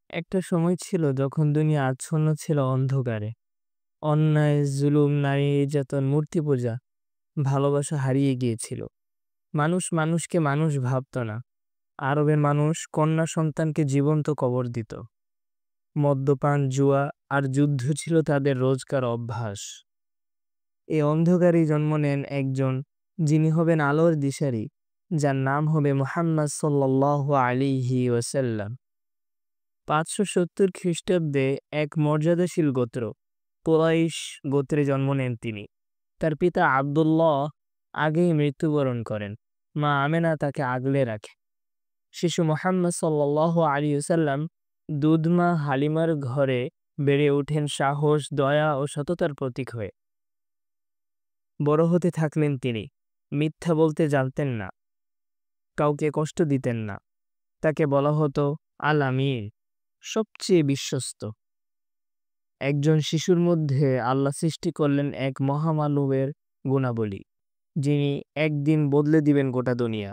একটা সময় ছিল যখন দুনিয়া আচ্ছন্ন ছিল অন্ধকারে। অন্যায়, জুলুম, নারী নির্যাতন, মূর্তি পূজা, ভালোবাসা হারিয়ে গিয়েছিল। মানুষ মানুষকে মানুষ ভাবত না। আরবের মানুষ কন্যা সন্তানকে জীবন্ত কবর দিত। মদ্যপান, জুয়া আর যুদ্ধ ছিল তাদের রোজকার অভ্যাস। এই অন্ধকারেই জন্ম নেন একজন, যিনি হবেন আলোর দিশারি, যার নাম হবে মুহাম্মদ সাল্লাল্লাহু আলাইহি ওয়াসাল্লাম। 570 খ্রিস্টাব্দে এক মর্যাদাশীল গোত্র কুরাইশ গোত্রে জন্ম নেন তিনি। তার পিতা আব্দুল্লাহ আগেই মৃত্যুবরণ করেন। মা আমেনা তাকে আগলে রাখে। শিশু মুহাম্মদ সাল্লাল্লাহু আলাইহি ওয়াসাল্লাম দুধমা হালিমার ঘরে বেড়ে ওঠেন সাহস, দয়া ও সততার প্রতীক হয়ে। বড় হতে থাকলেন তিনি। মিথ্যা বলতে জানতেন না, কাউকে কষ্ট দিতেন না। তাকে বলা হতো আল আমির, সবচেয়ে বিশ্বস্ত। একজন শিশুর মধ্যে আল্লাহ সৃষ্টি করলেন এক মহামানবের গুণাবলী, যিনি একদিন বদলে দিবেন গোটা দুনিয়া।